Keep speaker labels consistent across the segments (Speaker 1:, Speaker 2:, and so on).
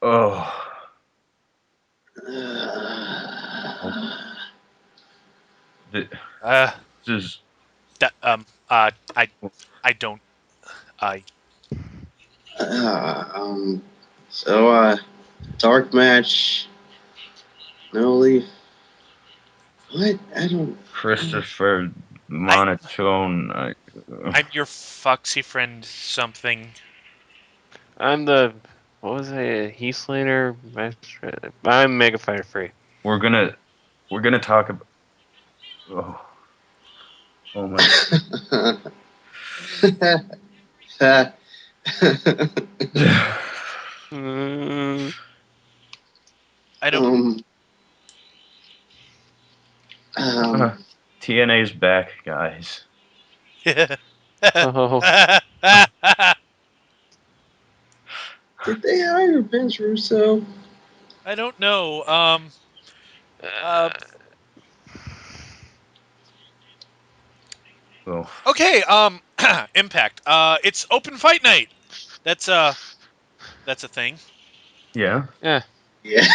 Speaker 1: Oh. Oh, th-
Speaker 2: Uh,
Speaker 1: this is.
Speaker 2: that, I I don't. I
Speaker 3: Uh, um, dark match, no leaf. What? I don't.
Speaker 1: Christopher
Speaker 2: I
Speaker 1: Monotone.
Speaker 2: I'm your foxy friend. Something.
Speaker 4: I'm the what was it? Heath Slater. I'm Mega Fighter Free.
Speaker 1: we're gonna talk about. Oh, oh my.
Speaker 4: Mm,
Speaker 2: I don't.
Speaker 3: um, um,
Speaker 1: TNA's back, guys.
Speaker 4: oh,
Speaker 3: did they hire Vince Russo?
Speaker 2: I don't know. Uh,
Speaker 1: Oh,
Speaker 2: okay. Impact. It's open fight night. That's that's a thing.
Speaker 1: yeah.
Speaker 4: yeah.
Speaker 3: Yeah,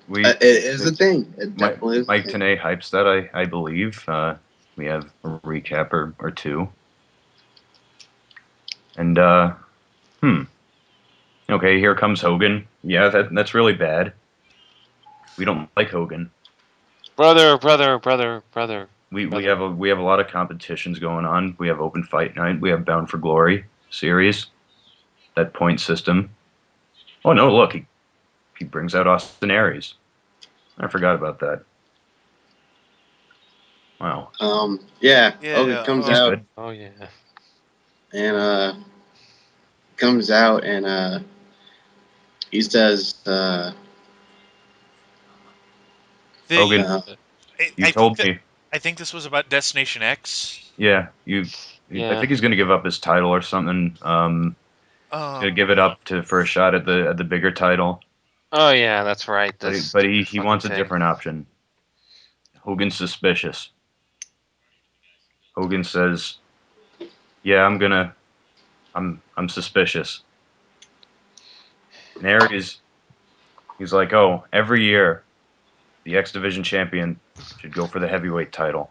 Speaker 1: We
Speaker 3: it is a thing. It
Speaker 1: Mike
Speaker 3: definitely is a
Speaker 1: Mike
Speaker 3: thing.
Speaker 1: Tenay hypes that I believe. We have a recap or two, and okay, here comes Hogan. Yeah, that's really bad. We don't like Hogan.
Speaker 4: Brother.
Speaker 1: We have a lot of competitions going on. We have Open Fight Night. We have Bound for Glory series. That point system. Oh no, look, he brings out Austin Aries. I forgot about that. Wow,
Speaker 3: Yeah. Hogan
Speaker 2: Yeah.
Speaker 3: comes
Speaker 1: he's
Speaker 3: out
Speaker 1: good.
Speaker 4: Oh yeah.
Speaker 3: and he says
Speaker 2: The
Speaker 1: Hogan,
Speaker 3: uh,
Speaker 1: you
Speaker 2: I think
Speaker 1: told
Speaker 2: that
Speaker 1: me.
Speaker 2: I think this was about Destination X.
Speaker 1: Yeah, I
Speaker 4: Yeah.
Speaker 1: think he's going to give up his title or something. He's going to give it up to for a shot at the bigger title.
Speaker 4: Oh yeah. That's right.
Speaker 1: But
Speaker 4: This
Speaker 1: he
Speaker 4: stupid
Speaker 1: he
Speaker 4: fucking
Speaker 1: wants a
Speaker 4: thing.
Speaker 1: different option. Hogan's suspicious. Hogan says, "Yeah, I'm suspicious." And Aries, he's like, "Oh, every year the X Division champion should go for the heavyweight title."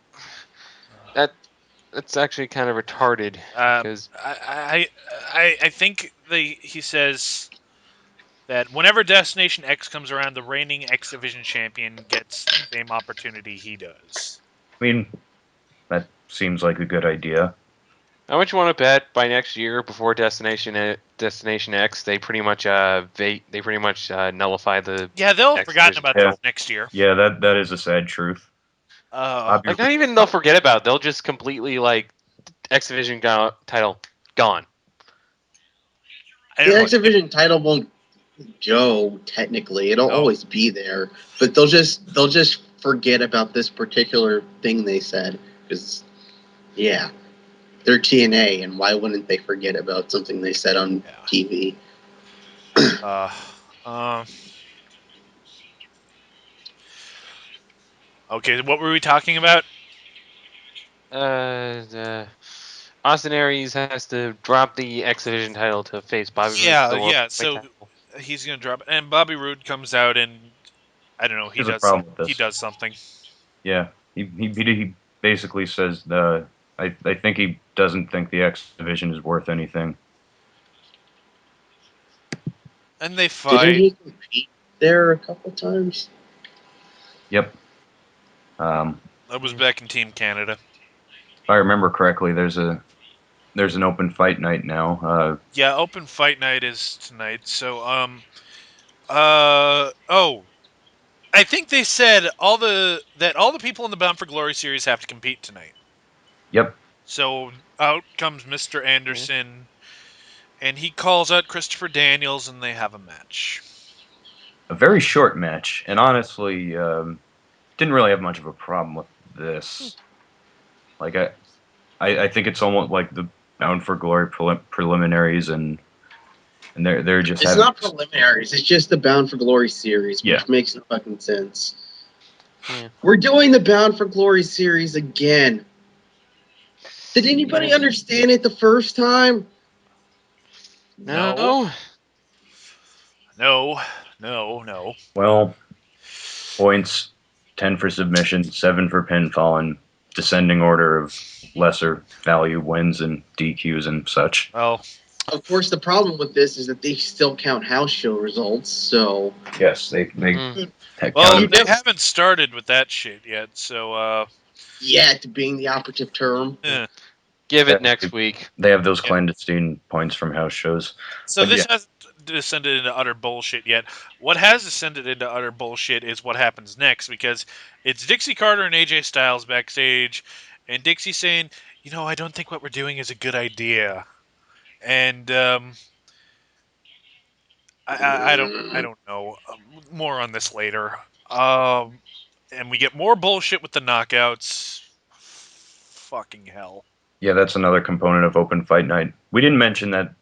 Speaker 4: That that's actually kind of retarded
Speaker 2: Um,
Speaker 4: because
Speaker 2: I think he says that whenever Destination X comes around, the reigning X Division champion gets the same opportunity he does.
Speaker 1: I mean, that seems like a good idea.
Speaker 4: how much you want to bet by next year before Destination X they pretty much they pretty much nullify the
Speaker 2: Yeah, they'll have
Speaker 4: X
Speaker 2: forgotten
Speaker 4: Division
Speaker 2: about
Speaker 1: Yeah,
Speaker 2: this
Speaker 4: title.
Speaker 2: next year.
Speaker 1: yeah, that is a sad truth. Bobby
Speaker 4: Like
Speaker 1: Roode,
Speaker 4: not even they'll forget about it. They'll just completely like X Division title gone.
Speaker 2: I
Speaker 3: the
Speaker 2: don't know.
Speaker 3: X Division title won't go technically. It'll
Speaker 2: No.
Speaker 3: always be there, but they'll just forget about this particular thing they said because yeah, they're TNA, and why wouldn't they forget about something they said on
Speaker 2: Yeah.
Speaker 3: TV?
Speaker 2: Uh, um. Okay, what were we talking about?
Speaker 4: Uh, Austin Aries has to drop the X Division title to face Bobby Roode for
Speaker 2: Yeah,
Speaker 4: the world
Speaker 2: yeah.
Speaker 4: heavyweight
Speaker 2: So
Speaker 4: title.
Speaker 2: he's gonna drop it, and Bobby Roode comes out, and I don't know.
Speaker 1: here's a problem with
Speaker 2: He
Speaker 1: this.
Speaker 2: does something.
Speaker 1: Yeah, he basically says I think he doesn't think the X division is worth anything.
Speaker 2: And they
Speaker 3: Didn't
Speaker 2: fight.
Speaker 3: he compete there a couple times?
Speaker 1: Yep. Um,
Speaker 2: That was
Speaker 4: Yeah.
Speaker 2: back in Team Canada.
Speaker 1: if I remember correctly, there's an open fight night now.
Speaker 2: Yeah, open fight night is tonight. So oh, I think they said all the people in the Bound for Glory series have to compete tonight.
Speaker 1: Yep.
Speaker 2: So out comes Mr. Anderson, and he calls out Christopher Daniels, and they have a match.
Speaker 1: A very short match, and honestly, didn't really have much of a problem with this. Like I think it's almost like the Bound for Glory preliminaries, and they're just
Speaker 3: It's
Speaker 1: having
Speaker 3: not preliminaries. It's just the Bound for Glory series,
Speaker 1: yeah.
Speaker 3: which makes no fucking sense.
Speaker 4: Yeah.
Speaker 3: We're doing the Bound for Glory series again. Did anybody
Speaker 4: Yeah.
Speaker 3: understand it the first time?
Speaker 2: No,
Speaker 4: No.
Speaker 2: no. No.
Speaker 1: Well, points 10 for submission, 7 for pinfall, and descending order of lesser value wins and DQs and such.
Speaker 2: Well,
Speaker 3: Of course, the problem with this is that they still count house show results, so
Speaker 1: Yes, they
Speaker 4: Mm.
Speaker 2: well,
Speaker 1: count.
Speaker 2: they haven't started with that shit yet. So,
Speaker 3: yet being the operative term.
Speaker 4: Give it
Speaker 1: Yeah,
Speaker 4: next week.
Speaker 1: They have those
Speaker 2: Yeah.
Speaker 1: clandestine points from house shows.
Speaker 2: So
Speaker 1: But
Speaker 2: this
Speaker 1: yeah.
Speaker 2: hasn't descended into utter bullshit yet. What has descended into utter bullshit is what happens next, because it's Dixie Carter and AJ Styles backstage, and Dixie saying, I don't think what we're doing is a good idea, and I don't know. More on this later. And we get more bullshit with the knockouts. Fucking hell.
Speaker 1: Yeah, that's another component of open fight night. We didn't mention that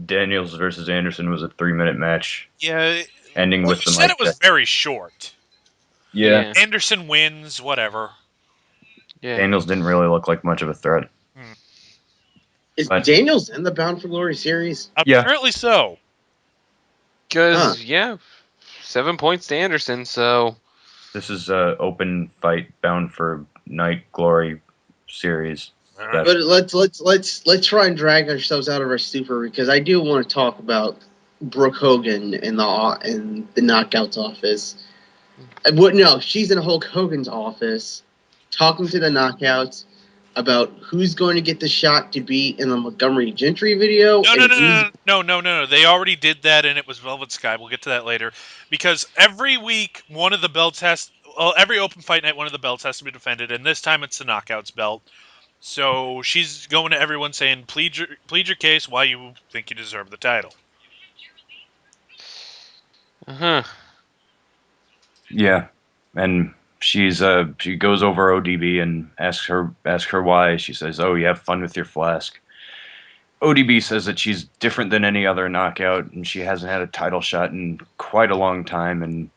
Speaker 1: Daniels versus Anderson was a 3-minute match,
Speaker 2: Yeah.
Speaker 1: ending
Speaker 2: Well,
Speaker 1: with
Speaker 2: you
Speaker 1: the
Speaker 2: said
Speaker 1: mic
Speaker 2: it was
Speaker 1: check.
Speaker 2: very short.
Speaker 1: Yeah,
Speaker 2: Anderson wins. Whatever.
Speaker 4: Yeah.
Speaker 1: Daniels didn't really look like much of a threat.
Speaker 3: Is
Speaker 1: But-
Speaker 3: Daniels in the Bound for Glory series?
Speaker 1: Yeah.
Speaker 2: Apparently so.
Speaker 4: Because, 7 points to Anderson, so.
Speaker 1: This is a open fight bound for night glory series.
Speaker 2: Uh,
Speaker 3: But let's try and drag ourselves out of our stupor, because I do want to talk about Brooke Hogan in the Knockouts office. No, she's in Hulk Hogan's office, talking to the Knockouts about who's going to get the shot to be in the Montgomery Gentry video.
Speaker 2: No. They already did that, and it was Velvet Sky. We'll get to that later. Because every week, one of the belts every open fight night, one of the belts has to be defended, and this time it's the Knockouts belt. So she's going to everyone saying, plead your case why you think you deserve the title.
Speaker 4: Uh-huh.
Speaker 1: Yeah, and she goes over ODB and asks her why. She says, "Oh, you have fun with your flask." ODB says that she's different than any other knockout, and she hasn't had a title shot in quite a long time, and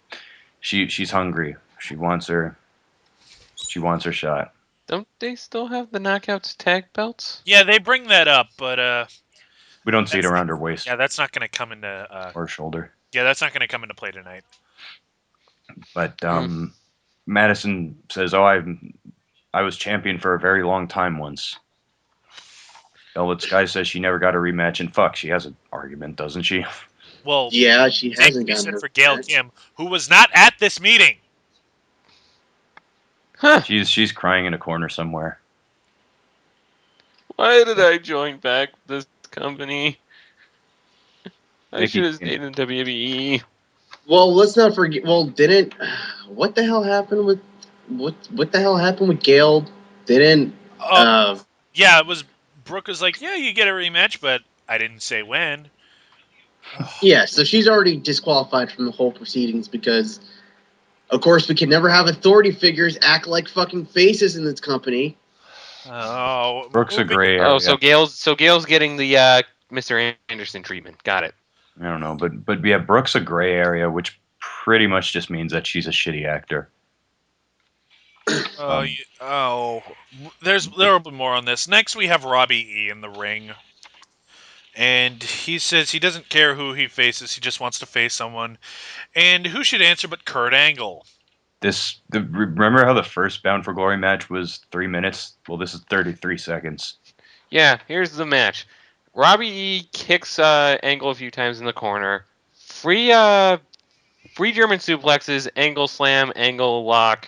Speaker 1: she's hungry. She wants her shot.
Speaker 4: Don't they still have the Knockouts tag belts?
Speaker 2: Yeah, they bring that up, but
Speaker 1: We don't see it
Speaker 2: that's
Speaker 1: around her waist
Speaker 2: that's not going to come into
Speaker 1: or shoulder.
Speaker 2: that's not going to come into play tonight.
Speaker 1: But Madison says, "Oh, I was champion for a very long time once." Velvet Sky says she never got a rematch, and fuck, she has an argument, doesn't she?
Speaker 2: Well,
Speaker 3: Yeah, she
Speaker 2: same
Speaker 3: hasn't
Speaker 2: can be
Speaker 3: gotten
Speaker 2: said
Speaker 3: her
Speaker 2: for Gail
Speaker 3: match.
Speaker 2: Kim, who was not at this meeting.
Speaker 4: Huh.
Speaker 1: She's crying in a corner somewhere.
Speaker 4: Why did I join back this company? I
Speaker 1: Nikki
Speaker 4: should have
Speaker 1: came-
Speaker 4: stayed in WWE.
Speaker 3: Well, let's not forget. Well, didn't what the hell happened with what the hell happened with Gail? Didn't
Speaker 2: Yeah, it was Brooke was like, yeah, you get a rematch, but I didn't say when.
Speaker 3: yeah, so she's already disqualified from the whole proceedings because, of course, we can never have authority figures act like fucking faces in this company.
Speaker 2: Oh,
Speaker 1: Brooks a
Speaker 2: moving-
Speaker 1: gray area.
Speaker 4: Oh, so Gail's getting the Mr. Anderson treatment. Got it.
Speaker 1: I don't know, but yeah, Brooks a gray area, which pretty much just means that she's a shitty actor.
Speaker 2: Oh, there'll be more on this. Next, we have Robbie E in the ring, and he says he doesn't care who he faces; he just wants to face someone. And who should answer but Kurt Angle?
Speaker 1: Remember how the first Bound for Glory match was 3 minutes? Well, this is 33 seconds.
Speaker 4: Yeah, here's the match. Robbie E kicks Angle a few times in the corner. Free German suplexes, Angle slam, Angle lock,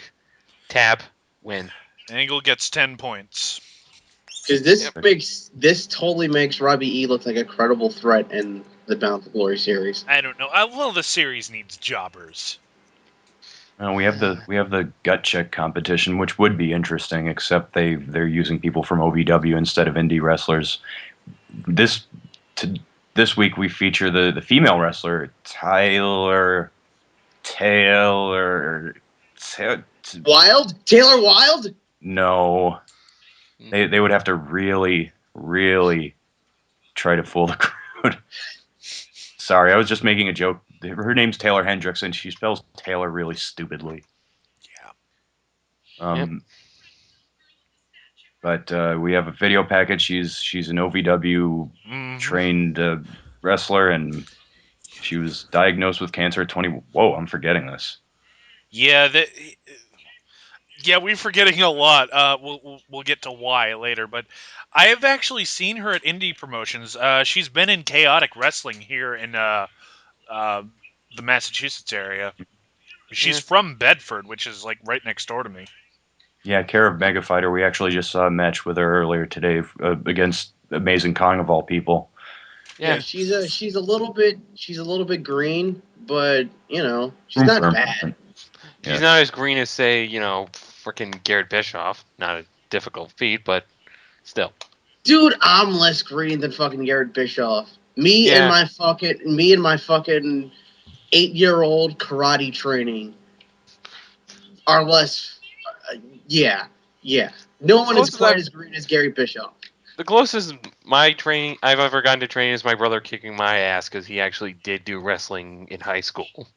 Speaker 4: tap, win.
Speaker 2: Angle gets 10 points.
Speaker 3: Because this totally makes Robbie E look like a credible threat in the Bound for Glory series.
Speaker 2: I don't know. Well, the series needs jobbers.
Speaker 1: We have the gut check competition, which would be interesting, except they're using people from OVW instead of indie wrestlers. This week we feature the female wrestler Taylor.
Speaker 3: Taylor Wilde?
Speaker 1: No, they would have to really try to fool the crowd. Sorry, I was just making a joke. Her name's Taylor Hendricks, and she spells Taylor really stupidly.
Speaker 2: Yeah.
Speaker 1: But we have a video package. She's an OVW trained wrestler, and She was diagnosed with cancer at 20. Whoa, I'm forgetting this.
Speaker 2: Yeah, we're forgetting a lot. We'll get to why later, but I have actually seen her at indie promotions. She's been in Chaotic Wrestling here in uh, the Massachusetts area. She's
Speaker 4: Yeah.
Speaker 2: from Bedford, which is like right next door to me.
Speaker 1: Yeah, Care of Mega Fighter. We actually just saw a match with her earlier today against Amazing Kong of all people.
Speaker 3: Yeah,
Speaker 4: Yeah.
Speaker 3: she's a little bit green, but she's
Speaker 1: Room
Speaker 3: not
Speaker 1: for
Speaker 3: bad.
Speaker 1: improvement.
Speaker 4: She's
Speaker 1: Yeah.
Speaker 4: not as green as, say, freaking Garrett Bischoff. Not a difficult feat, but still.
Speaker 3: Dude, I'm less green than fucking Garrett Bischoff.
Speaker 4: Yeah.
Speaker 3: Me and my fucking 8-year-old karate training are less. Yeah, yeah. No one is
Speaker 4: Closest
Speaker 3: quite
Speaker 4: I've
Speaker 3: as green as Gary Bischoff.
Speaker 4: The closest my training I've ever gotten to train is my brother kicking my ass because he actually did do wrestling in high school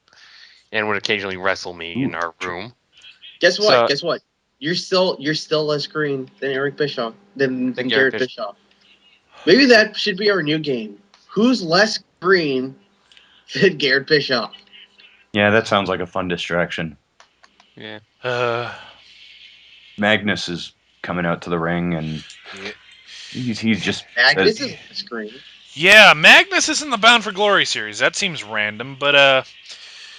Speaker 4: and would occasionally wrestle me in
Speaker 1: Ooh,
Speaker 4: our room.
Speaker 3: Guess what?
Speaker 4: So
Speaker 3: Guess what? You're still less green than Eric Bischoff than
Speaker 4: Garrett
Speaker 3: Garrett Bischoff. Maybe that should be our new game. Who's less green than Garrett Bischoff?
Speaker 1: Yeah, that sounds like a fun distraction.
Speaker 4: Yeah.
Speaker 2: Uh,
Speaker 1: Magnus is coming out to the ring, and
Speaker 2: yeah.
Speaker 1: he's just says,
Speaker 3: Agnes is less green.
Speaker 2: Yeah, Magnus is in the Bound for Glory series. That seems random, but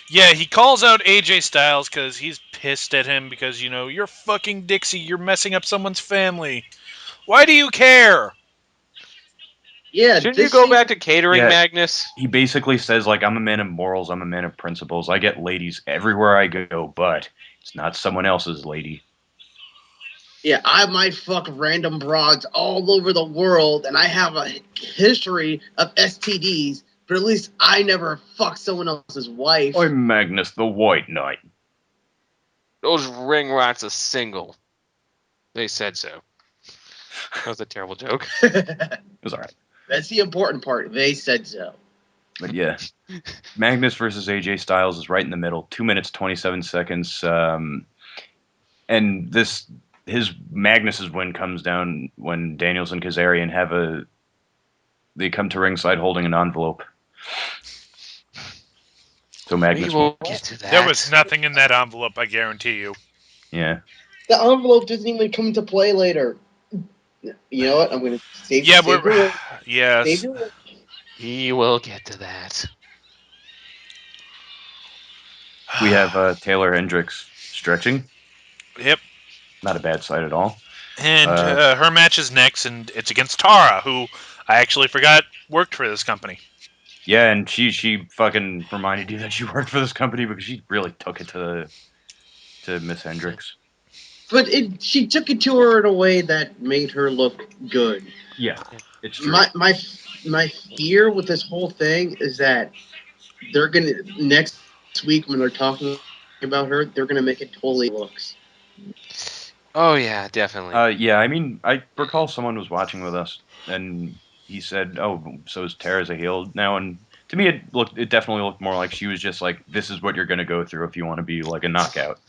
Speaker 2: yeah, he calls out AJ Styles because he's pissed at him because you're fucking Dixie. You're messing up someone's family. Why do you care?
Speaker 3: Yeah,
Speaker 4: Shouldn't you
Speaker 3: this
Speaker 4: go
Speaker 3: scene.
Speaker 4: back to catering,
Speaker 1: yeah,
Speaker 4: Magnus?
Speaker 1: he basically says like, I'm a man of morals, I'm a man of principles. I get ladies everywhere I go, but it's not someone else's lady.
Speaker 3: Yeah, I might fuck random broads all over the world, and I have a history of STDs, but at least I never fucked someone else's wife.
Speaker 1: I'm Magnus the White Knight.
Speaker 4: Those ring rats are single. They said so. That was a terrible joke.
Speaker 1: It was all right.
Speaker 3: That's the important part. They said so.
Speaker 1: But yeah, Magnus versus AJ Styles is right in the middle. 2 minutes 27 seconds. And his Magnus's win comes down when Daniels and Kazarian they come to ringside holding an envelope. So
Speaker 4: We
Speaker 1: Magnus
Speaker 4: will
Speaker 1: wins.
Speaker 4: get to that.
Speaker 2: There was nothing in that envelope, I guarantee you.
Speaker 1: Yeah.
Speaker 3: The envelope doesn't even come into play later. You know what? I'm going to save
Speaker 2: Yeah,
Speaker 3: your words.
Speaker 2: yes.
Speaker 3: Save your words.
Speaker 4: We will get to that.
Speaker 1: We have Taylor Hendricks stretching.
Speaker 2: Yep.
Speaker 1: Not a bad sight at all.
Speaker 2: And her match is next, and it's against Tara, who I actually forgot worked for this company.
Speaker 1: Yeah, and she fucking reminded you that she worked for this company because she really took it to Miss Hendricks.
Speaker 3: But she took it to her in a way that made her look good.
Speaker 1: Yeah, it's true.
Speaker 3: My fear with this whole thing is that they're gonna next week when they're talking about her, they're gonna make it totally looks.
Speaker 4: Oh yeah, definitely.
Speaker 1: Yeah, I mean, I recall someone was watching with us, and he said, "Oh, so is Tara's a heel now?" And to me, it definitely looked more like she was just like, "This is what you're going to go through if you want to be like a knockout,"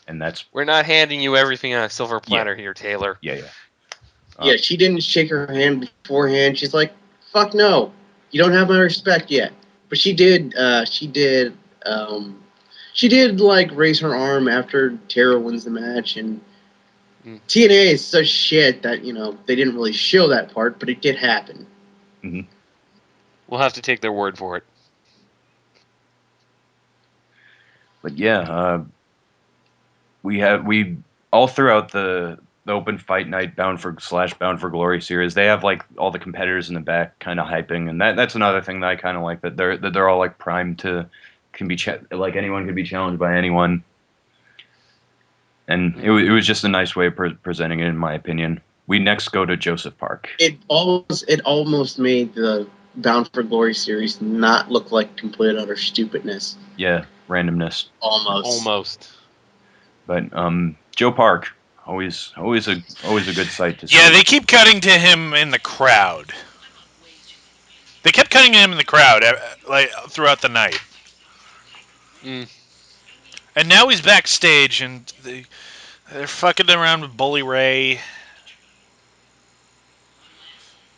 Speaker 1: and that's
Speaker 4: We're not handing you everything on a silver platter here, Taylor.
Speaker 1: yeah.
Speaker 3: Yeah, she didn't shake her hand beforehand. She's like, "Fuck no, you don't have my respect yet." But she did. She did like raise her arm after Tara wins the match, and TNA is such shit that they didn't really show that part, but it did happen.
Speaker 1: Mm-hmm.
Speaker 4: We'll have to take their word for it.
Speaker 1: But yeah, we all throughout the open fight night bound for glory series, they have like all the competitors in the back kind of hyping, and that's another thing that I kind of like, that they're all like primed to like anyone can be challenged by anyone, and it was just a nice way of presenting it, in my opinion. We next go to Joseph Park.
Speaker 3: It almost made the Bound for Glory series not look like complete utter stupidness.
Speaker 1: Yeah, randomness.
Speaker 3: Almost.
Speaker 1: But Joe Park, always a good sight to see.
Speaker 2: Yeah, they keep cutting to him in the crowd. They kept cutting him in the crowd like throughout the night. And now he's backstage, and they're fucking around with Bully Ray.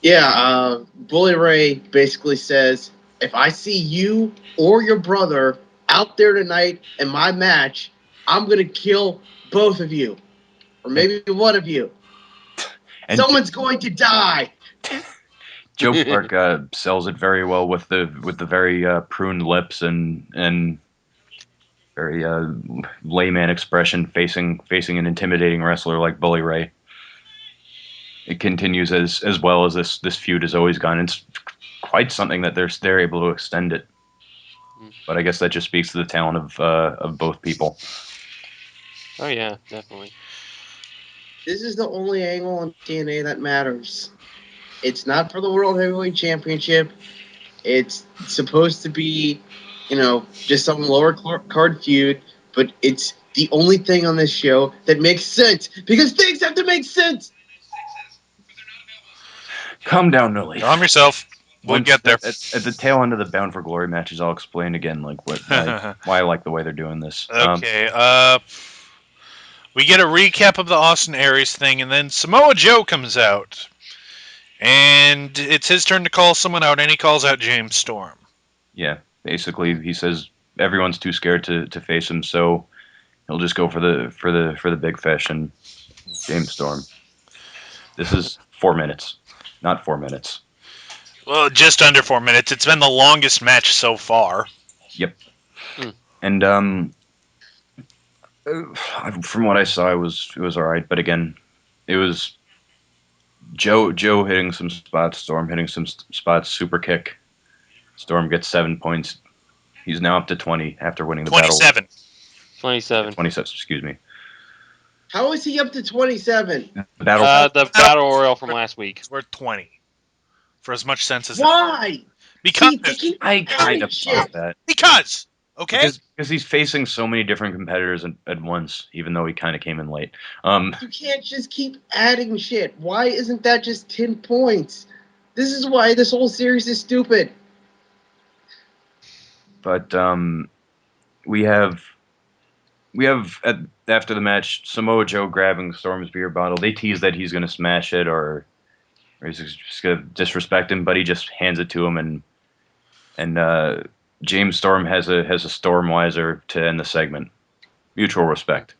Speaker 3: Yeah, Bully Ray basically says, if I see you or your brother out there tonight in my match, I'm going to kill both of you. Or maybe one of you.
Speaker 1: And
Speaker 3: Someone's going to die.
Speaker 1: Joe Clark sells it very well with the very pruned lips and very layman expression facing an intimidating wrestler like Bully Ray. It continues as well as this feud has always gone. It's quite something that they're able to extend it. But I guess that just speaks to the talent of both people.
Speaker 4: Oh yeah, definitely.
Speaker 3: This is the only angle on TNA that matters. It's not for the World Heavyweight Championship. It's supposed to be, just some lower card feud, but it's the only thing on this show that makes sense because things have to make sense.
Speaker 1: Calm down, Millie.
Speaker 2: Calm yourself. We'll get there.
Speaker 1: At the tail end of the Bound for Glory matches, I'll explain again why I like the way they're doing this.
Speaker 2: Okay. We get a recap of the Austin Aries thing, and then Samoa Joe comes out, and it's his turn to call someone out, and he calls out James Storm.
Speaker 1: Yeah, basically he says everyone's too scared to face him, so he'll just go for the big fish and James Storm. This is 4 minutes, not 4 minutes.
Speaker 2: Well, just under 4 minutes. It's been the longest match so far.
Speaker 1: Yep. And from what I saw, it was all right. But again, it was Joe hitting some spots, Storm hitting some spots, super kick. Storm gets 7 points. He's now up to 20 after winning the
Speaker 2: 27.
Speaker 1: battle.
Speaker 4: 27.
Speaker 1: 27. Excuse me.
Speaker 3: How is he up to 27?
Speaker 1: The battle.
Speaker 4: The battle royal from last week.
Speaker 2: It's worth 20. For as much sense as
Speaker 3: Why?
Speaker 2: Because
Speaker 1: I kind of thought that.
Speaker 2: Because okay.
Speaker 1: Because he's facing so many different competitors at once, even though he kind of came in late.
Speaker 3: You can't just keep adding shit. Why isn't that just 10 points? This is why this whole series is stupid.
Speaker 1: But we have after the match Samoa Joe grabbing Storm's beer bottle. They tease that he's going to smash it or he's just going to disrespect him, but he just hands it to him and James Storm has a Stormwiser to end the segment. Mutual respect.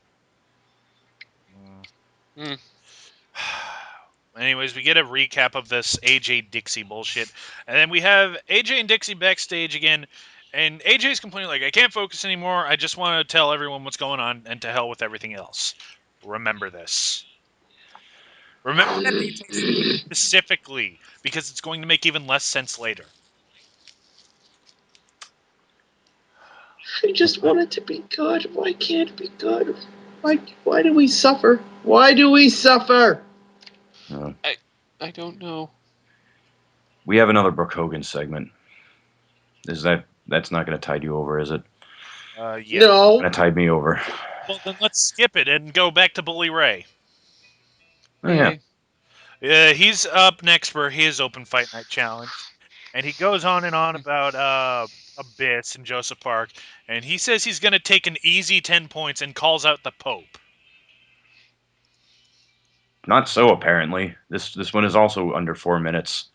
Speaker 2: Anyways, we get a recap of this AJ Dixie bullshit, and then we have AJ and Dixie backstage again, and AJ's complaining like, I can't focus anymore. I just want to tell everyone what's going on, and to hell with everything else. Remember this. Remember that detail specifically, because it's going to make even less sense later.
Speaker 3: I just want it to be good. Why can't it be good? Why do we suffer? Why do we suffer?
Speaker 4: I don't know.
Speaker 1: We have another Brooke Hogan segment. That's not going to tide you over, is it?
Speaker 2: Yeah.
Speaker 3: No.
Speaker 1: Going to tide me over.
Speaker 2: Well, then let's skip it and go back to Bully Ray.
Speaker 1: Oh, yeah.
Speaker 2: He's up next for his Open Fight Night Challenge. And he goes on and on about Abyss and Joseph Park. And he says he's going to take an easy 10 points and calls out the Pope.
Speaker 1: Not so, apparently. This one is also under 4 minutes.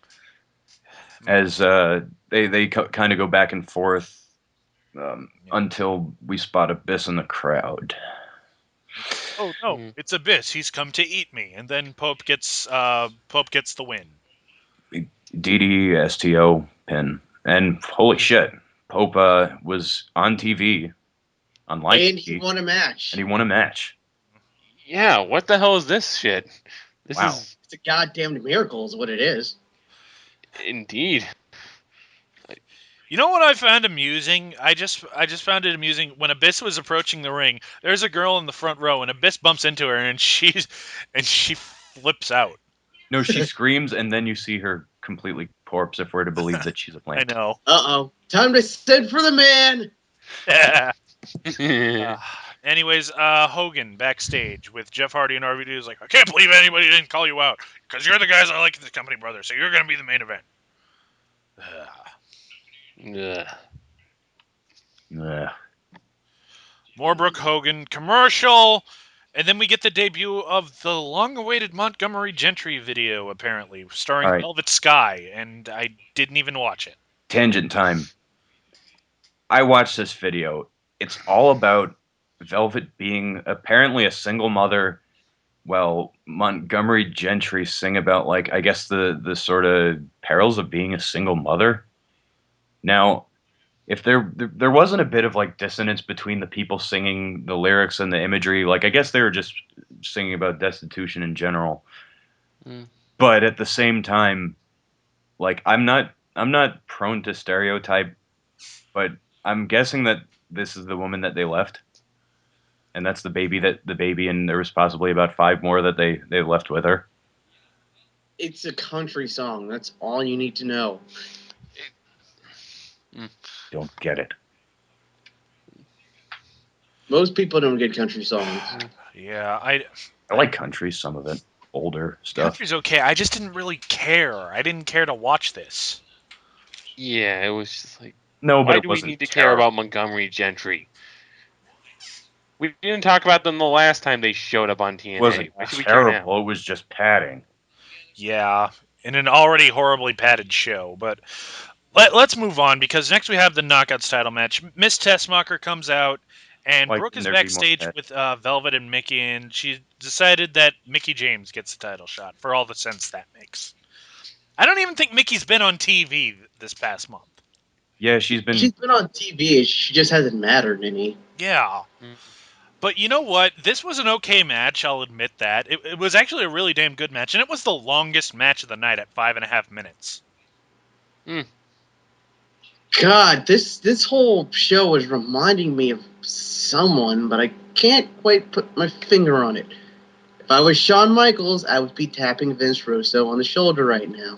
Speaker 1: As they kind of go back and forth until we spot Abyss in the crowd.
Speaker 2: Oh no, it's Abyss. He's come to eat me, and then Pope gets the win.
Speaker 1: DDSTO pin, and holy shit, Pope was on TV, on live
Speaker 3: And
Speaker 1: TV,
Speaker 3: he won a match.
Speaker 1: and he won a match.
Speaker 4: Yeah, what the hell is this shit? This
Speaker 1: Wow.
Speaker 4: is
Speaker 3: It's a goddamn miracle is what it is.
Speaker 4: indeed.
Speaker 2: You know what I found amusing? I just found it amusing when Abyss was approaching the ring. There's a girl in the front row, and Abyss bumps into her, and she flips out.
Speaker 1: No, she screams, and then you see her completely corpse if we're to believe that she's a
Speaker 2: I
Speaker 1: plant.
Speaker 2: know.
Speaker 3: Time to send for the man.
Speaker 2: Anyways, Hogan backstage with Jeff Hardy and RVD is like, I can't believe anybody didn't call you out because you're the guys I like in the company, brother. So you're gonna be the main event.
Speaker 1: Yeah.
Speaker 2: More Brooke Hogan commercial, and then we get the debut of the long-awaited Montgomery Gentry video, apparently starring
Speaker 1: All right.
Speaker 2: Velvet Sky, and I didn't even watch it.
Speaker 1: Tangent time. I watched this video. It's all about Velvet being apparently a single mother. Well, Montgomery Gentry sing about like I guess the sort of perils of being a single mother. Now, if there wasn't a bit of like dissonance between the people singing the lyrics and the imagery, like I guess they were just singing about destitution in general.
Speaker 4: Mm.
Speaker 1: But at the same time, like I'm not prone to stereotype, but I'm guessing that this is the woman that they left, and that's the baby, and there was possibly about five more that they left with her.
Speaker 3: It's a country song. That's all you need to know.
Speaker 1: Don't get it.
Speaker 3: Most people don't get country songs.
Speaker 2: Yeah,
Speaker 1: I like country, some of it, older stuff.
Speaker 2: country's okay. I just didn't really care. I didn't care to watch this.
Speaker 4: Yeah, it was just like,
Speaker 1: No, but
Speaker 4: why
Speaker 1: it
Speaker 4: do we
Speaker 1: wasn't
Speaker 4: need to care
Speaker 1: terrible.
Speaker 4: about Montgomery Gentry? We didn't talk about them the last time they showed up on TNA.
Speaker 1: It wasn't
Speaker 4: Why should we care now?
Speaker 1: terrible. It was just padding.
Speaker 2: Yeah, in an already horribly padded show. But let's move on because next we have the Knockouts title match. Miss Tessmacher comes out, and
Speaker 1: Like,
Speaker 2: Brooke
Speaker 1: can
Speaker 2: is
Speaker 1: there be more
Speaker 2: backstage
Speaker 1: padding?
Speaker 2: with Velvet and Mickey, and she decided that Mickey James gets the title shot for all the sense that makes. I don't even think Mickey's been on TV this past month.
Speaker 1: Yeah, she's been.
Speaker 3: She's been on TV. She just hasn't mattered any.
Speaker 2: Yeah.
Speaker 4: Mm.
Speaker 2: But you know what? This was an okay match. I'll admit that. It was actually a really damn good match, and it was the longest match of the night at 5.5 minutes.
Speaker 3: God, this whole show is reminding me of someone, but I can't quite put my finger on it. If I was Shawn Michaels, I would be tapping Vince Russo on the shoulder right now.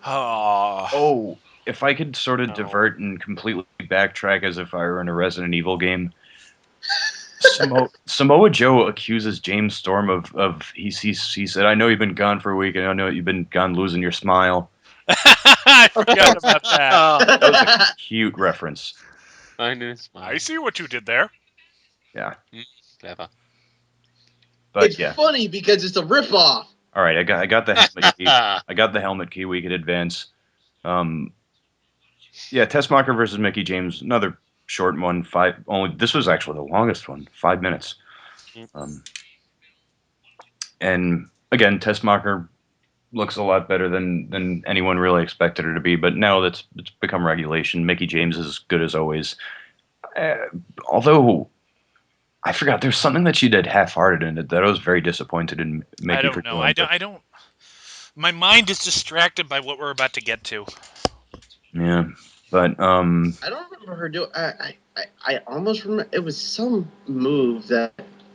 Speaker 1: Oh, if I could sort of
Speaker 4: No.
Speaker 1: divert and completely backtrack as if I were in a Resident Evil game. Samoa Joe accuses James Storm of he said, I know you've been gone for a week, and I know you've been gone losing your smile.
Speaker 2: I forgot about that.
Speaker 1: That was a cute reference.
Speaker 4: I knew it's
Speaker 2: I see what you did there.
Speaker 1: Yeah,
Speaker 4: Clever.
Speaker 1: but
Speaker 3: It's
Speaker 1: yeah.
Speaker 3: funny because it's a ripoff.
Speaker 1: All right, I got the helmet key. I got the helmet key. We could advance. Yeah, Tessmacher versus Mickey James, another short one. This was actually the longest one, 5 minutes. And again, Tessmacher looks a lot better than anyone really expected her to be. But now it's become regulation. Mickey James is as good as always. Although I forgot there's something that she did half-hearted in it that I was very disappointed in Mickey
Speaker 2: I
Speaker 1: for
Speaker 2: don't know.
Speaker 1: doing.
Speaker 2: I don't. My mind is distracted by what we're about to get to.
Speaker 1: Yeah, but
Speaker 3: I don't remember her doing. I almost remember it was some move that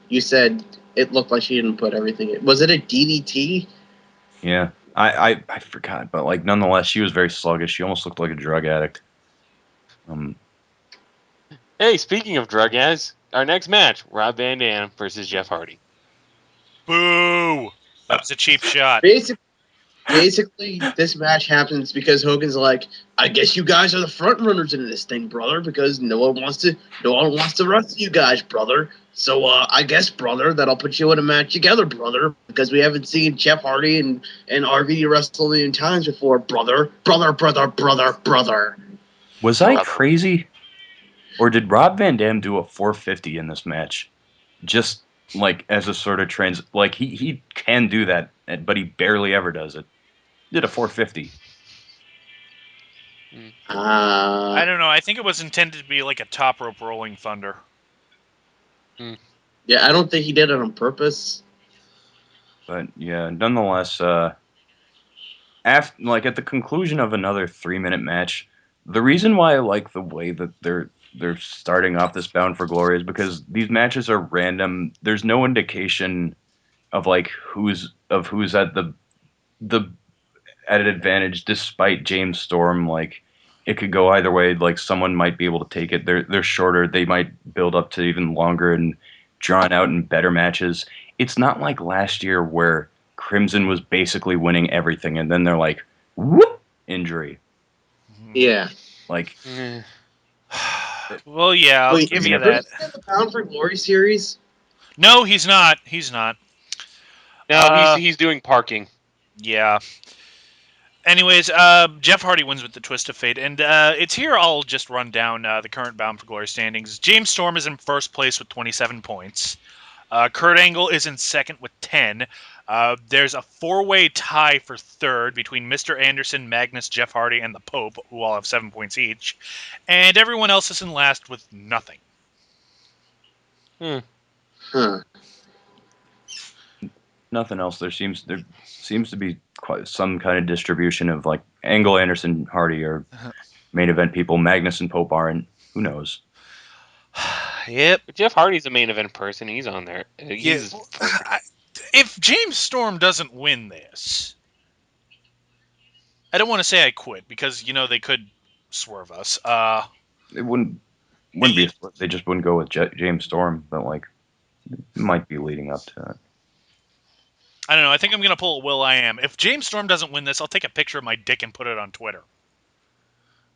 Speaker 3: you said it looked like she didn't put everything in. Was it a DDT?
Speaker 1: yeah, I forgot, but like nonetheless, she was very sluggish. She almost looked like a drug addict.
Speaker 4: Hey, speaking of drug ads, our next match, Rob Van Dam versus Jeff Hardy.
Speaker 2: Boo! That was a cheap shot.
Speaker 3: Basically, this match happens because Hogan's like, I guess you guys are the front runners in this thing, brother, because no one wants the rest of you guys, brother. So I guess, brother, that I'll put you in a match together, brother, because we haven't seen Jeff Hardy and RVD wrestle a million times before, brother.
Speaker 1: Was I crazy? Or did Rob Van Dam do a 450 in this match? Just like as a sort of like he can do that, but he barely ever does it. He did a 450.
Speaker 2: I don't know. I think it was intended to be like a top rope rolling thunder.
Speaker 3: Yeah, I don't think he did it on purpose.
Speaker 1: But yeah, nonetheless, at the conclusion of another 3-minute match, the reason why I like the way that they're starting off this Bound for Glory is because these matches are random. There's no indication of like who's at the at an advantage, despite James Storm. Like it could go either way. Like someone might be able to take it. They're shorter. They might build up to even longer and drawn out and better matches. It's not like last year where Crimson was basically winning everything, and then they're like, whoop, injury.
Speaker 3: Yeah.
Speaker 1: Like,
Speaker 2: Well, yeah, I'll
Speaker 3: Wait,
Speaker 2: give
Speaker 3: is
Speaker 2: you
Speaker 3: Chris
Speaker 2: that.
Speaker 3: in the Bound for Glory series?
Speaker 2: No, he's not. He's not.
Speaker 4: No, he's doing parking.
Speaker 2: Yeah. Anyways, Jeff Hardy wins with the twist of fate, and it's here. I'll just run down the current Bound for Glory standings. James Storm is in first place with 27 points. Kurt Angle is in second with 10. There's a four-way tie for third between Mr. Anderson, Magnus, Jeff Hardy, and the Pope, who all have 7 points each. And everyone else is in last with nothing.
Speaker 3: Huh.
Speaker 1: Nothing else. There seems to be quite some kind of distribution of like Angle, Anderson, Hardy are main event people. Magnus and Pope aren't. Who knows?
Speaker 2: Yep.
Speaker 4: Jeff Hardy's a main event person. He's on there. He's
Speaker 2: If James Storm doesn't win this, I don't want to say I quit because they could swerve us.
Speaker 1: It wouldn't be. They just wouldn't go with James Storm, but like it might be leading up to it.
Speaker 2: I don't know. I think I'm gonna pull a Will I Am. If James Storm doesn't win this, I'll take a picture of my dick and put it on Twitter.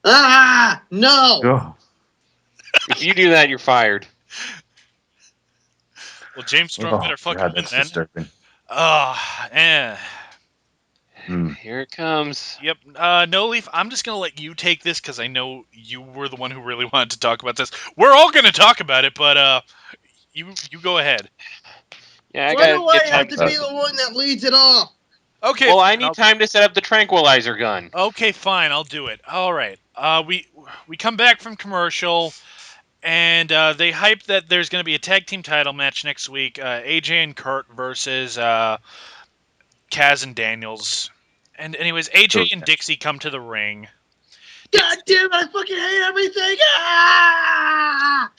Speaker 3: Ah, no.
Speaker 1: Oh,
Speaker 4: if you do that, you're fired.
Speaker 2: Well, James Storm better fucking
Speaker 1: God,
Speaker 2: win
Speaker 1: that's
Speaker 2: then.
Speaker 1: disturbing.
Speaker 4: Here it comes.
Speaker 2: Yep. No Leaf. I'm just gonna let you take this because I know you were the one who really wanted to talk about this. We're all gonna talk about it, but you go ahead.
Speaker 4: Yeah, I
Speaker 3: Why
Speaker 4: gotta
Speaker 3: do I
Speaker 4: get
Speaker 3: have
Speaker 4: time.
Speaker 3: to be the one that leads it off?
Speaker 2: Okay.
Speaker 4: Well, I need time to set up the tranquilizer gun.
Speaker 2: Okay, fine. I'll do it. All right. We come back from commercial, and they hype that there's going to be a tag team title match next week. AJ and Kurt versus Kaz and Daniels. And anyways, AJ and Dixie come to the ring.
Speaker 3: God damn it, I fucking hate everything! Ah!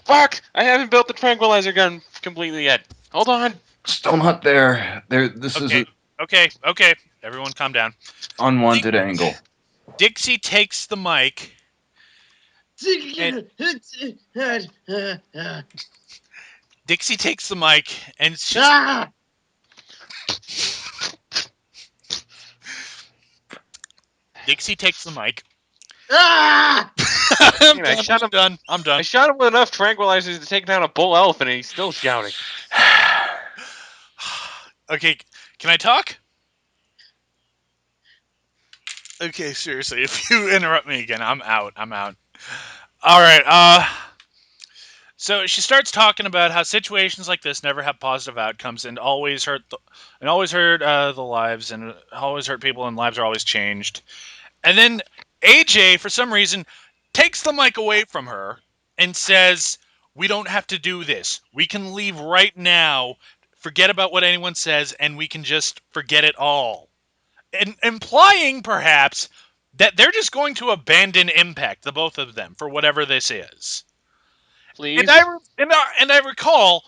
Speaker 4: Fuck! I haven't built the tranquilizer gun completely yet. Hold on.
Speaker 1: Still not there. This is an
Speaker 2: Okay. Everyone calm down.
Speaker 1: unwanted angle.
Speaker 2: Dixie takes the mic. Dixie takes the mic, and she's...
Speaker 3: Ah!
Speaker 2: Dixie takes the mic.
Speaker 3: Ah!
Speaker 2: I'm done.
Speaker 4: I shot him with enough tranquilizers to take down a bull elephant, and he's still shouting.
Speaker 2: Okay, can I talk? Okay, seriously, if you interrupt me again, I'm out. All right, so she starts talking about how situations like this never have positive outcomes and always hurt the lives and always hurt people and lives are always changed. And then AJ, for some reason, takes the mic away from her and says, "We don't have to do this. We can leave right now. Forget about what anyone says, and we can just forget it all." And implying, perhaps, that they're just going to abandon Impact, the both of them, for whatever this is.
Speaker 4: Please?
Speaker 2: And I recall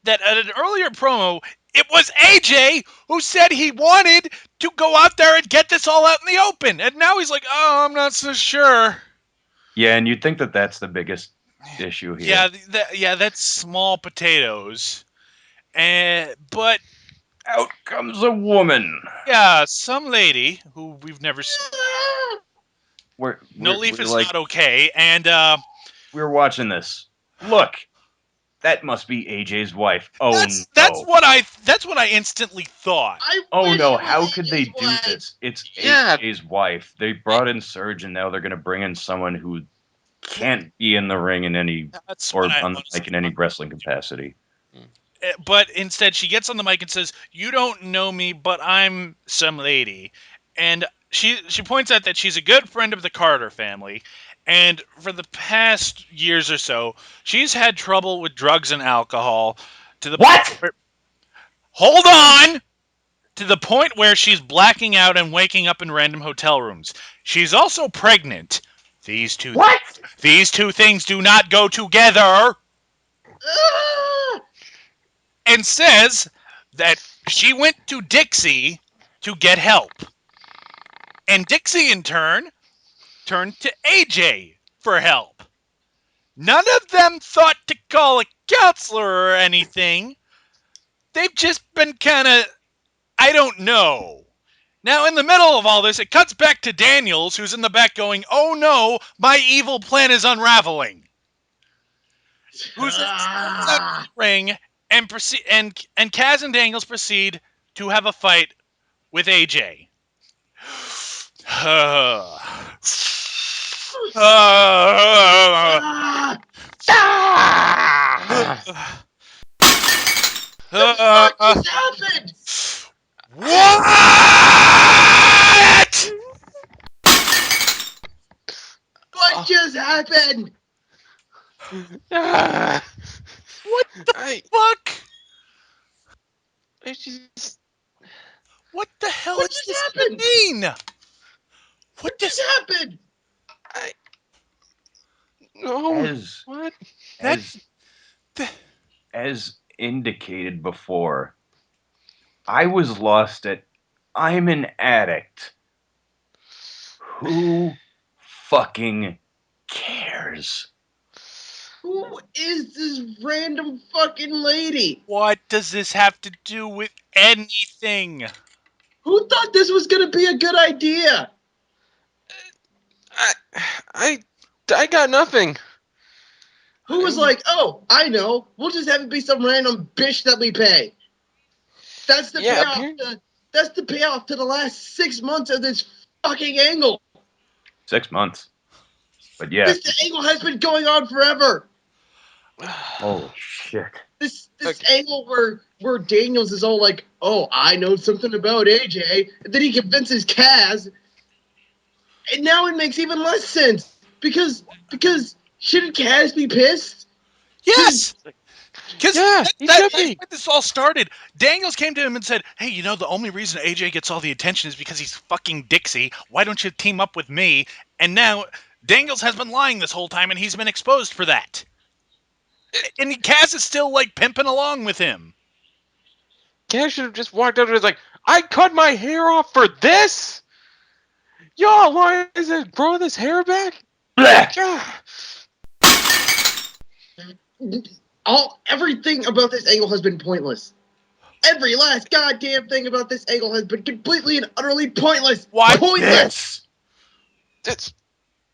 Speaker 2: that at an earlier promo, it was AJ who said he wanted to go out there and get this all out in the open. And now he's like, "Oh, I'm not so sure."
Speaker 1: Yeah, and you'd think that that's the biggest issue here.
Speaker 2: Yeah, that's small potatoes. But
Speaker 1: out comes a woman.
Speaker 2: yeah, some lady who we've never seen. No Leaf is not okay, and
Speaker 1: we were watching this. Look, that must be AJ's wife. Oh,
Speaker 2: that's what I instantly thought.
Speaker 1: Oh no! How could they do this? It's AJ's wife. They brought in Surge, and now they're going to bring in someone who can't be in the ring in any in any wrestling capacity.
Speaker 2: But instead, she gets on the mic and says, "You don't know me, but I'm some lady," and she points out that she's a good friend of the Carter family, and for the past years or so, she's had trouble with drugs and alcohol to the hold on. To the point where she's blacking out and waking up in random hotel rooms. She's also pregnant. These two things do not go together. And says that she went to Dixie to get help. And Dixie, in turn, turned to AJ for help. None of them thought to call a counselor or anything. They've just been kind of, I don't know. Now, in the middle of all this, it cuts back to Daniels, who's in the back going, "Oh no, my evil plan is unraveling." Who's in the ring, and Kaz and Daniels proceed to have a fight with AJ.
Speaker 3: Ah! The fuck just happened?
Speaker 2: What?
Speaker 3: What just happened?
Speaker 4: Ah!
Speaker 2: What the
Speaker 4: I
Speaker 2: fuck?
Speaker 4: just
Speaker 2: What the hell
Speaker 3: What
Speaker 2: is
Speaker 3: just
Speaker 2: this
Speaker 3: happened?
Speaker 2: even mean?
Speaker 3: What just happened?
Speaker 4: I no
Speaker 1: As
Speaker 4: what?
Speaker 2: That
Speaker 1: as
Speaker 2: th-
Speaker 1: as indicated before, I was lost at I'm an addict. Who fucking cares?
Speaker 3: Who is this random fucking lady?
Speaker 2: what does this have to do with anything?
Speaker 3: Who thought this was gonna be a good idea?
Speaker 4: I I I got nothing.
Speaker 3: Who was like, oh, I know, we'll just have it be some random bitch that we pay. That's the
Speaker 4: Yeah,
Speaker 3: payoff. That's the payoff to the last 6 months of this fucking angle.
Speaker 1: 6 months. But yeah,
Speaker 3: This angle has been going on forever.
Speaker 1: holy shit.
Speaker 3: This
Speaker 4: Okay.
Speaker 3: angle where Daniels is all like, oh, I know something about AJ, and then he convinces Kaz, and now it makes even less sense because shouldn't Kaz be pissed?
Speaker 2: Yes, because
Speaker 4: Yeah, he should
Speaker 2: that's
Speaker 4: be.
Speaker 2: why this all started. Daniels came to him and said, "Hey, you know the only reason AJ gets all the attention is because he's fucking Dixie. Why don't you team up with me?" And now Daniels has been lying this whole time, and he's been exposed for that. And Kaz is still like pimping along with him.
Speaker 4: Cash should have just walked out and was like, I cut my hair off for this? Y'all, why is it grow this hair back?
Speaker 1: Blech!
Speaker 4: God.
Speaker 3: Everything about this angle has been pointless. Every last goddamn thing about this angle has been completely and utterly pointless.
Speaker 2: Why?
Speaker 3: Pointless.
Speaker 4: It's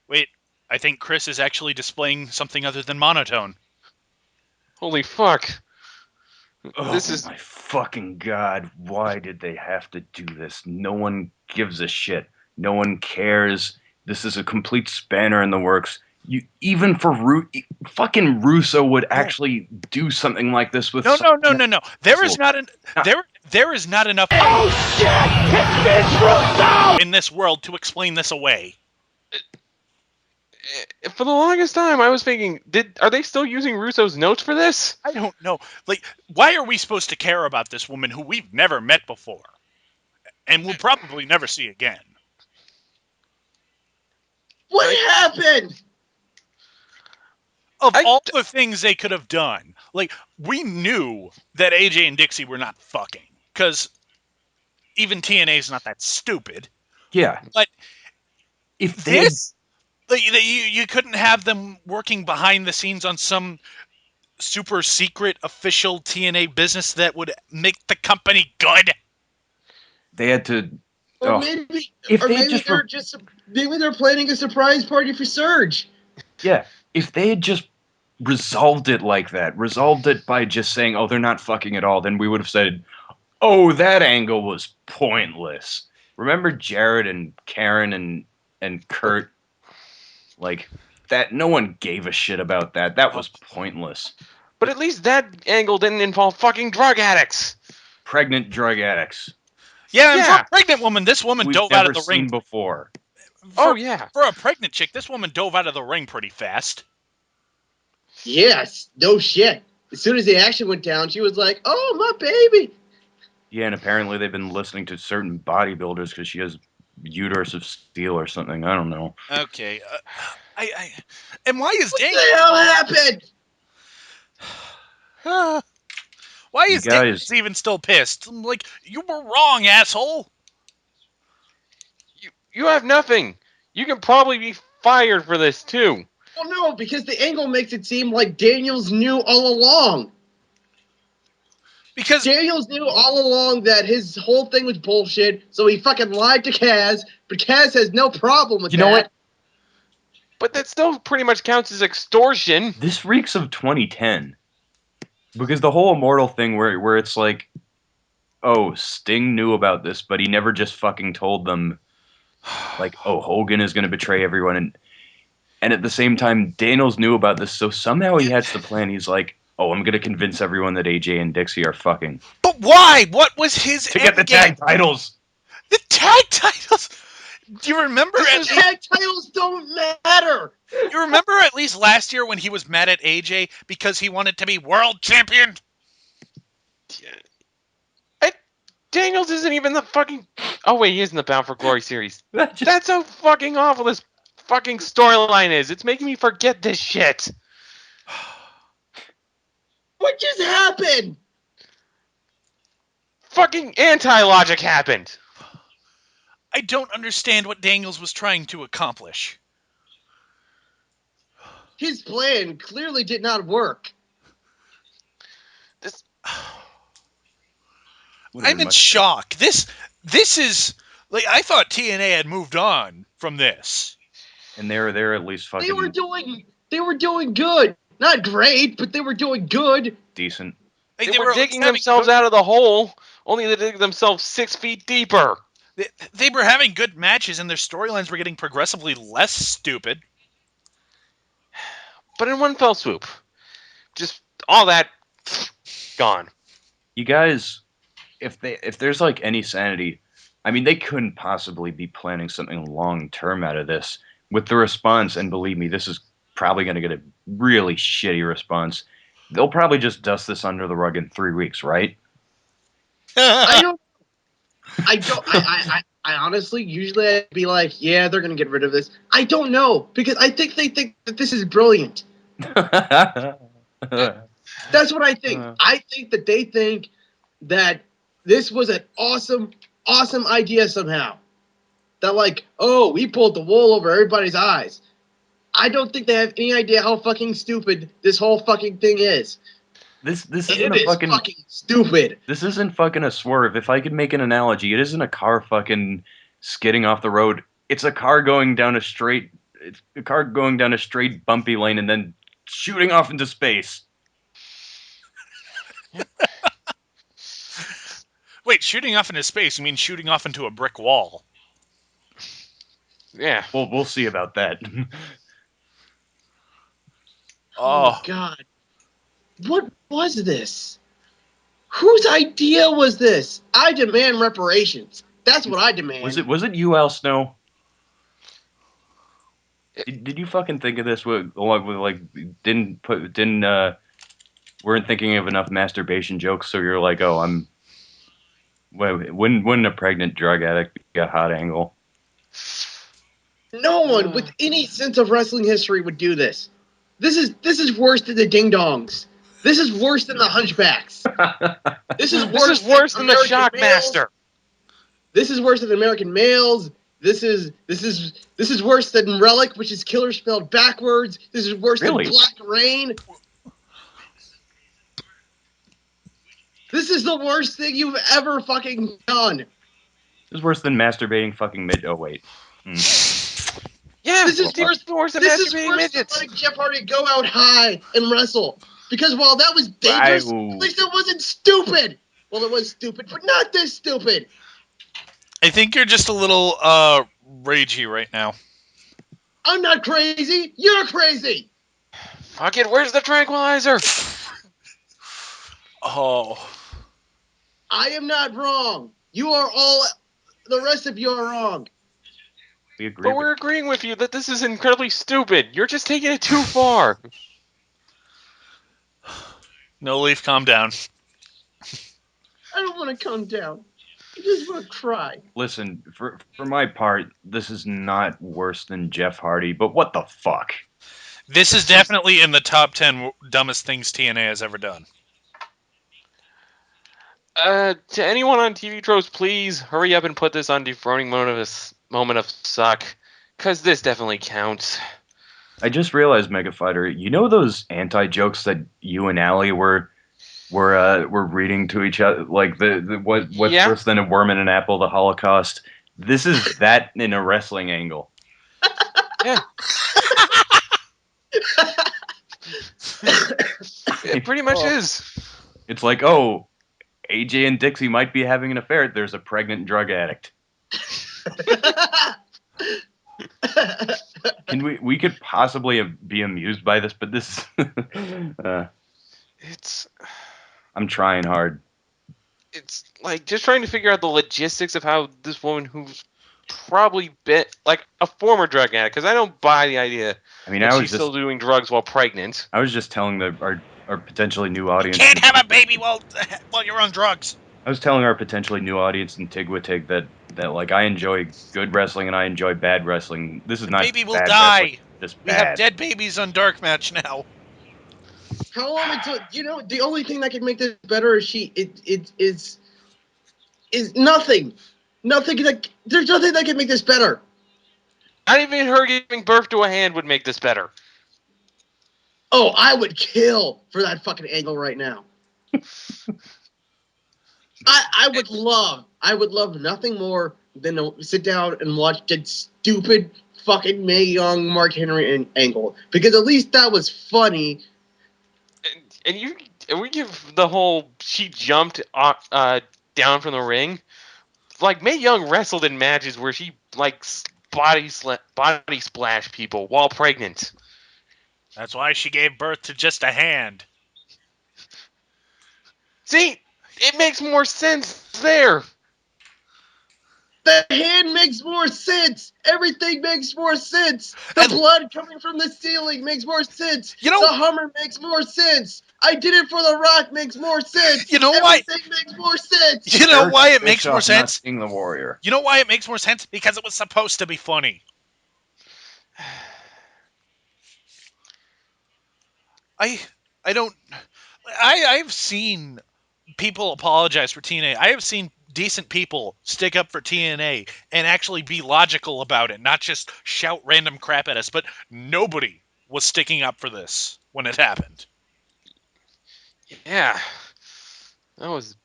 Speaker 2: Wait, I think Chris is actually displaying something other than monotone.
Speaker 4: holy fuck.
Speaker 1: Oh
Speaker 4: This is
Speaker 1: my fucking god, why did they have to do this? No one gives a shit. No one cares. This is a complete spanner in the works. You even for fucking Russo would actually do something like this with
Speaker 2: No. There is
Speaker 1: Russell.
Speaker 2: not an
Speaker 1: Not-
Speaker 2: there is not enough in this world to explain this away.
Speaker 4: for the longest time I was thinking, are they still using Russo's notes for this?
Speaker 2: I don't know. Like, why are we supposed to care about this woman who we've never met before and will probably never see again?
Speaker 3: What happened?
Speaker 2: Of
Speaker 4: I
Speaker 2: all the things they could have done, like, we knew that AJ and Dixie were not fucking because even TNA is not that stupid.
Speaker 1: Yeah.
Speaker 2: But
Speaker 1: If they had
Speaker 2: this, like, you couldn't have them working behind the scenes on some super secret official TNA business that would make the company good.
Speaker 1: they had to
Speaker 3: Or
Speaker 1: oh,
Speaker 3: maybe,
Speaker 1: if
Speaker 3: or
Speaker 1: they had
Speaker 3: maybe
Speaker 1: just
Speaker 3: they're just maybe they're planning a surprise party for Surge.
Speaker 1: yeah, if they had just resolved it like that, resolved it by just saying, "Oh, they're not fucking at all," then we would have said, "Oh, that angle was pointless." Remember Jared and Karen and Kurt, like that? No one gave a shit about that. That was pointless.
Speaker 4: But at least that angle didn't involve fucking drug addicts.
Speaker 1: Pregnant drug addicts
Speaker 2: Yeah, and for
Speaker 4: Yeah.
Speaker 2: a pregnant woman, this woman
Speaker 1: we've
Speaker 2: dove out of
Speaker 1: never
Speaker 2: the ring.
Speaker 1: seen before.
Speaker 4: Oh yeah.
Speaker 2: For a pregnant chick, this woman dove out of the ring pretty fast.
Speaker 3: Yes, no shit. As soon as the action went down, she was like, "Oh, my baby."
Speaker 1: Yeah, and apparently they've been listening to certain bodybuilders because she has uterus of steel or something. I don't know.
Speaker 2: Okay, and why is
Speaker 3: What the hell happened?
Speaker 2: why
Speaker 1: You
Speaker 2: is
Speaker 1: guys,
Speaker 2: Daniels even still pissed? I'm like, you were wrong, asshole.
Speaker 4: You have nothing. You can probably be fired for this too.
Speaker 3: Well, no, because the angle makes it seem like Daniels knew all along.
Speaker 2: Because
Speaker 3: Daniels knew all along that his whole thing was bullshit, so he fucking lied to Kaz, but Kaz has no problem with
Speaker 1: You
Speaker 3: that.
Speaker 1: know what?
Speaker 4: But that still pretty much counts as extortion.
Speaker 1: This reeks of 2010 because the whole immortal thing where it's like, oh, Sting knew about this, but he never just fucking told them. Like, oh, Hogan is going to betray everyone, and at the same time, Daniels knew about this, so somehow he has the plan. He's like, oh, I'm going to convince everyone that AJ and Dixie are fucking
Speaker 2: But why? What was his
Speaker 1: to get the
Speaker 2: end game?
Speaker 1: tag titles.
Speaker 2: The tag titles. Do you remember
Speaker 3: The
Speaker 2: at least?
Speaker 3: tag titles don't matter.
Speaker 2: You remember at least last year when he was mad at AJ because he wanted to be world champion?
Speaker 4: Daniels isn't even the fucking. Oh wait, he is in the Bound for Glory series.
Speaker 1: That just-
Speaker 4: That's how fucking awful this fucking storyline is. It's making me forget this shit.
Speaker 3: What just happened?
Speaker 4: Fucking anti-logic happened.
Speaker 2: I don't understand what Daniels was trying to accomplish.
Speaker 3: His plan clearly did not work.
Speaker 4: This
Speaker 2: I'm in shock. This is like I thought TNA had moved on from this.
Speaker 1: and they're at least fucking
Speaker 3: They were doing good. Not great, but they were doing good.
Speaker 1: decent.
Speaker 2: Like,
Speaker 4: they were
Speaker 2: at least
Speaker 4: digging
Speaker 2: having
Speaker 4: themselves
Speaker 2: good-
Speaker 4: out of the hole, only to dig themselves 6 feet deeper.
Speaker 2: They were having good matches, and their storylines were getting progressively less stupid.
Speaker 4: But in one fell swoop, just all that gone.
Speaker 1: You guys, if there's like any sanity, I mean, they couldn't possibly be planning something long term out of this. With the response, and believe me, this is probably going to get a really shitty response. They'll probably just dust this under the rug in 3 weeks, right?
Speaker 3: I honestly, usually I'd be like, yeah, they're gonna get rid of this. I don't know, because I think they think that this is brilliant. That's what I think. I think that they think that this was an awesome idea somehow. That like, oh, we pulled the wool over everybody's eyes. I don't think they have any idea how fucking stupid this whole fucking thing is.
Speaker 1: This isn't
Speaker 3: It
Speaker 1: a
Speaker 3: is
Speaker 1: fucking
Speaker 3: stupid.
Speaker 1: This isn't fucking a swerve. If I could make an analogy, it isn't a car fucking skidding off the road. It's a car going down a straight bumpy lane and then shooting off into space.
Speaker 2: Wait, shooting off into space? You mean shooting off into a brick wall?
Speaker 4: Yeah.
Speaker 1: Well, we'll see about that.
Speaker 3: Oh God. What was this? Whose idea was this? I demand reparations. That's what I demand.
Speaker 1: Was it you, Al Snow? Did you fucking think of this? Weren't thinking of enough masturbation jokes, so you're like, oh, wouldn't a pregnant drug addict be a hot angle?
Speaker 3: No one with any sense of wrestling history would do this. This is worse than the Ding Dongs. This is worse than the Hunchbacks. This is
Speaker 4: worse than the
Speaker 3: American
Speaker 4: Shockmaster.
Speaker 3: Males. This is worse than American Males. This is worse than Relic, which is killer spelled backwards. This is worse
Speaker 1: Really?
Speaker 3: than Black Rain. This is the worst thing you've ever fucking done.
Speaker 1: This is worse than masturbating fucking mid. Oh wait.
Speaker 4: Yeah,
Speaker 3: This is worse.
Speaker 4: worse than
Speaker 3: This is
Speaker 4: masturbating
Speaker 3: worse
Speaker 4: midgets.
Speaker 3: than letting Jeff Hardy go out high and wrestle. Because while that was dangerous,
Speaker 1: Wow.
Speaker 3: at least it wasn't stupid. Well, it was stupid, but not this stupid.
Speaker 2: I think you're just a little ragey right now.
Speaker 3: I'm not crazy. You're crazy.
Speaker 4: Fuck it, where's the tranquilizer?
Speaker 2: Oh.
Speaker 3: I am not wrong. You are all. The rest of you are wrong.
Speaker 1: We agree.
Speaker 4: But we're agreeing with you that this is incredibly stupid. You're just taking it too far.
Speaker 2: No Leaf, calm down.
Speaker 3: I don't want to come down. I just want to cry.
Speaker 1: Listen, for my part, this is not worse than Jeff Hardy, but what the fuck?
Speaker 2: This is definitely in the top 10 dumbest things TNA has ever done.
Speaker 4: To anyone on TV Tropes, please hurry up and put this on Dethroning Moment of Suck, because this definitely counts.
Speaker 1: I just realized, Mega Fighter, you know those anti-jokes that you and Allie were reading to each other, like what's
Speaker 4: Yeah.
Speaker 1: worse than a worm and an apple, the Holocaust. This is that in a wrestling angle.
Speaker 4: Yeah. It pretty much is.
Speaker 1: It's like, oh, AJ and Dixie might be having an affair. There's a pregnant drug addict. we could possibly be amused by this, but this
Speaker 4: It's
Speaker 1: I'm trying hard.
Speaker 4: it's like just trying to figure out the logistics of how this woman who's probably been like a former drug addict, because I don't buy the idea
Speaker 1: I mean,
Speaker 4: that she's still doing drugs while pregnant.
Speaker 1: I was just telling our potentially new audience.
Speaker 2: Can't have a baby while you're on drugs.
Speaker 1: I was telling our potentially new audience in Tigwatig that like I enjoy good wrestling and I enjoy bad wrestling. This is
Speaker 2: The
Speaker 1: not
Speaker 2: baby will
Speaker 1: bad
Speaker 2: die.
Speaker 1: wrestling, just
Speaker 2: We have
Speaker 1: bad.
Speaker 2: dead babies on DarkMatch now.
Speaker 3: How long until the only thing that can make this better is is nothing. There's nothing that can make this better.
Speaker 4: Not even her giving birth to a hand would make this better.
Speaker 3: Oh, I would kill for that fucking angle right now. I would love nothing more than to sit down and watch that stupid fucking Mae Young Mark Henry angle, because at least that was funny.
Speaker 4: And we give the whole she jumped down from the ring. Like Mae Young wrestled in matches where she like body splash people while pregnant.
Speaker 2: That's why she gave birth to just a hand.
Speaker 4: See, it makes more sense there.
Speaker 3: The hand makes more sense. Everything makes more sense. The blood coming from the ceiling makes more sense. The Hummer makes more sense. I did it for The Rock makes more sense.
Speaker 2: You know
Speaker 3: why? Everything makes more sense.
Speaker 2: You know why it makes more sense?
Speaker 1: Not the Warrior.
Speaker 2: You know why it makes more sense? Because it was supposed to be funny. I've seen people apologize for TNA. I have seen decent people stick up for TNA and actually be logical about it, not just shout random crap at us. But nobody was sticking up for this when it happened.
Speaker 4: Yeah, that was.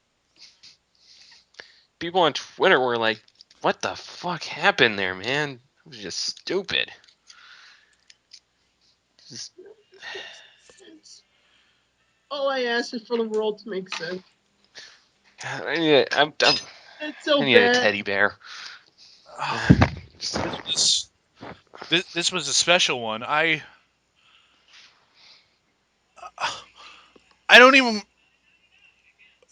Speaker 4: People on Twitter were like, "What the fuck happened there, man? It was just stupid."
Speaker 3: All I ask is for the world to make sense.
Speaker 4: God, I need a teddy bear.
Speaker 2: This was a special one. I don't even.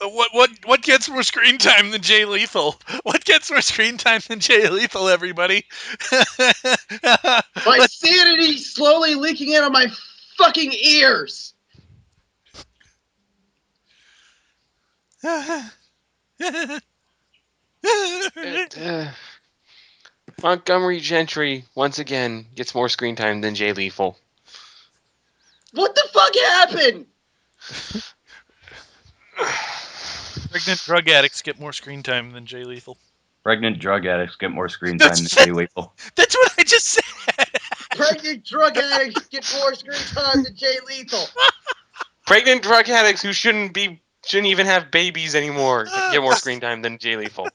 Speaker 2: What gets more screen time than Jay Lethal? What gets more screen time than Jay Lethal? Everybody.
Speaker 3: My sanity slowly leaking out of my fucking ears.
Speaker 4: Montgomery Gentry once again gets more screen time than Jay Lethal.
Speaker 3: What the fuck happened?
Speaker 2: Pregnant drug addicts get more screen time than Jay Lethal.
Speaker 1: Pregnant drug addicts get more screen time than Jay Lethal.
Speaker 2: That's what I just said.
Speaker 3: Pregnant drug addicts get more screen time than Jay Lethal.
Speaker 4: Pregnant drug addicts who shouldn't even have babies anymore get more screen time than Jay Lethal.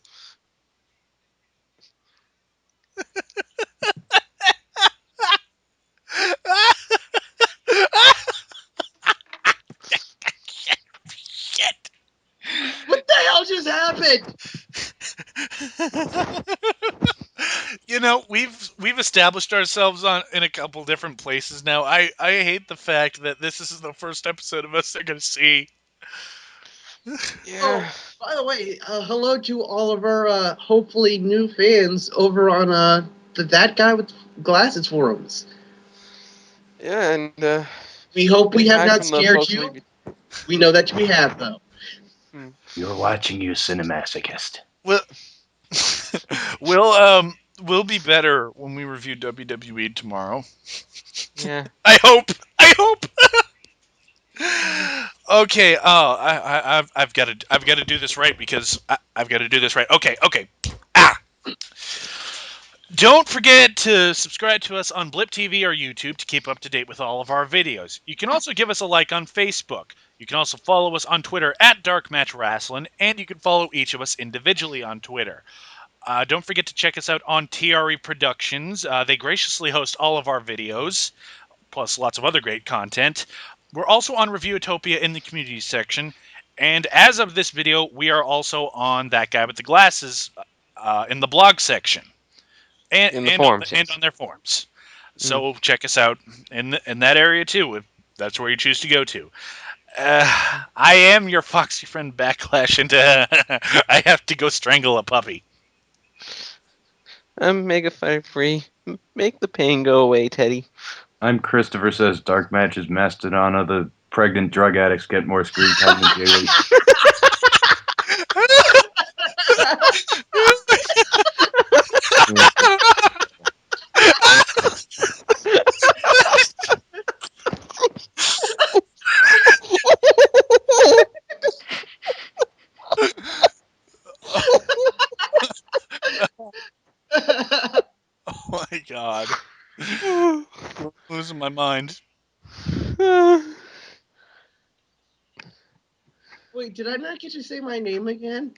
Speaker 2: Shit.
Speaker 3: What the hell just happened?
Speaker 2: You know, we've established ourselves in a couple different places now. I hate the fact that this is the first episode of us they're going to see.
Speaker 4: Yeah.
Speaker 3: Oh, by the way, hello to all of our hopefully new fans over on that guy with glasses forums.
Speaker 4: Yeah, and
Speaker 3: we hope we have not scared you. We know that we have, though.
Speaker 1: You're watching, you cinemasochist.
Speaker 2: We'll be better when we review WWE tomorrow.
Speaker 4: Yeah.
Speaker 2: I hope. Okay. Oh, I've got to do this right because I've got to do this right. Okay. Don't forget to subscribe to us on Blip TV or YouTube to keep up to date with all of our videos. You can also give us a like on Facebook. You can also follow us on Twitter at DarkMatch Wrestling, and you can follow each of us individually on Twitter. Don't forget to check us out on TRE Productions. They graciously host all of our videos, plus lots of other great content. We're also on Reviewtopia in the community section, and as of this video, we are also on That Guy with the Glasses in the blog section.
Speaker 4: In the forums,
Speaker 2: and
Speaker 4: yes.
Speaker 2: on their forums. So check us out in that area too, if that's where you choose to go to. I am your foxy friend Backlash, and I have to go strangle a puppy.
Speaker 4: I'm Mega Fighter Free. Make the pain go away, Teddy.
Speaker 1: I'm Christopher says DarkMatch is Mastodon. The pregnant drug addicts get more screen time than Jay.
Speaker 2: Oh my god. Losing my mind.
Speaker 3: Wait, did I not get to say my name again?